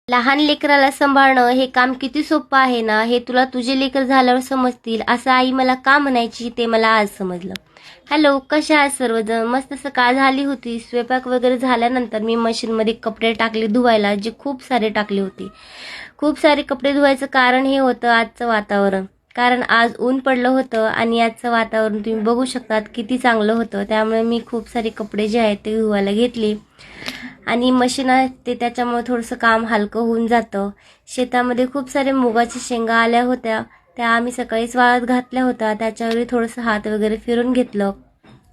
लहान लेकराला सांभाळणं हे काम किती सोपं आहे ना, हे तुला तुझे लेकर झाल्यावर समजतील असं आई मला का म्हणायची ते मला आज समजलं. हॅलो, कशा आहात सर्वजण? मस्त सकाळ झाली होती. स्वयंपाक वगैरे झाल्यानंतर मी मशीनमध्ये कपडे टाकले धुवायला, जे खूप सारे टाकले होते. खूप सारे कपडे धुवायचं कारण हे होतं आजचं वातावरण. कारण आज ऊन पडलं होतं आणि आजचं वातावरण तुम्ही बघू शकतात किती चांगलं होतं. त्यामुळे मी खूप सारे कपडे जे आहेत ते धुवायला घेतले आणि मशीन आहे ते त्याच्यामुळे थोडंसं काम हलकं होऊन जातं. शेतामध्ये खूप सारे मुगाच्या शेंगा आल्या होत्या, त्या आम्ही सकाळीच वाळत घातल्या होत्या. त्याच्यावर थोडंसं हात वगैरे फिरून घेतलं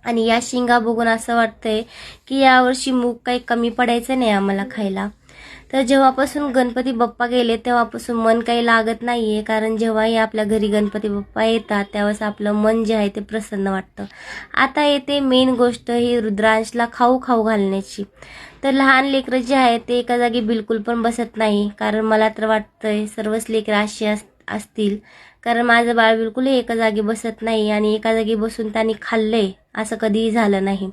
आणि या शेंगा बघून असं वाटतंय की यावर्षी मूग काही कमी पडायचं नाही आम्हाला खायला. तर जेव्हापासून गणपती बाप्पा गेले तेव्हापासून मन काही लागत नाहीये, कारण जेव्हाही आपल्या घरी गणपती बाप्पा येतात त्यावेळेस आपलं मन जे आहे ते प्रसन्न वाटतं. आता येते मेन गोष्ट ही रुद्रांशला खाऊ खाऊ घालण्याची. तर लहान लेकरं जे आहे ते एका जागी बिलकुल पण बसत नाही, कारण मला तर वाटतंय सर्वच लेकरं अशी असतील, कारण माझं बाळ बिलकुल एका जागी बसत नाही आणि एका जागी बसून त्यांनी खाल्लंय असं कधीही झालं नाही.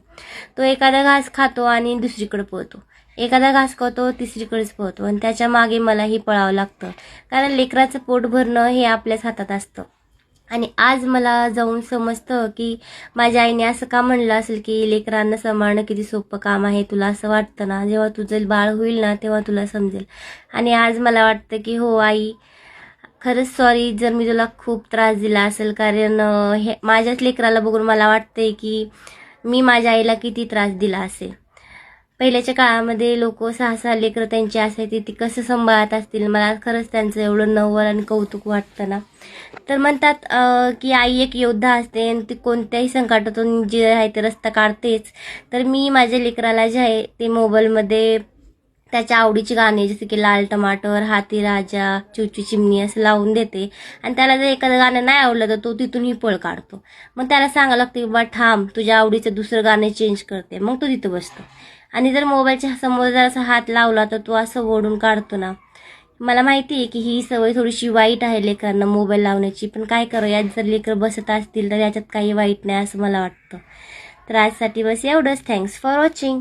तो एखादा घास खातो आणि दुसरीकडे पळतो, एखादा घास खातो तिसरीकडेच पळतो आणि त्याच्या मागे मलाही पळावं लागतं, कारण लेकराचं पोट भरणं हे आपल्याच हातात असतं. आणि आज मला जाऊन समजतं की माझ्या आईने असं का म्हणलं असेल की लेकरांना सांभाळणं किती सोपं काम आहे. तुला असं वाटतं ना, जेव्हा तुझं बाळ होईल ना तेव्हा तुला समजेल. आणि आज मला वाटतं की हो आई, खरंच सॉरी जर मी तुला खूप त्रास दिला असेल, कारण हे माझ्याच लेकराला बघून मला वाटतंय की मी माझ्या आईला किती त्रास दिला असेल. पहिल्याच्या काळामध्ये लोक 6-6 लेकरं त्यांची असायची, ती कसं सांभाळत असतील. मला खरंच त्यांचं एवढं नवल आणि कौतुक वाटतं ना. तर म्हणतात की आई एक योद्धा असते आणि ती कोणत्याही संकटातून जे आहे ते रस्ता काढतेच. तर मी माझ्या लेकराला जे आहे ते मोबाईलमध्ये त्याच्या आवडीची गाणी जसे की लाल टमाटर, हाती राजा, चिवची चिमणी असं लावून देते. आणि त्याला जर एखादं गाणं नाही आवडलं तर तो तिथूनही पळ काढतो. मग त्याला सांगावं लागतं बाबा थांब, तुझ्या आवडीचं दुसरं गाणं चेंज करते. मग तो तिथं बसतो. आणि जर मोबाईलच्या समोर जर असा हात लावला तर तो असं ओढून काढतो ना. मला माहिती आहे की ही सवय थोडीशी वाईट आहे लेकरांना मोबाईल लावण्याची, पण काय करू, यात जर लेकरं बसत असतील तर याच्यात काही वाईट नाही असं मला वाटतं. तर आजसाठी बस एवढंच. Thanks for watching.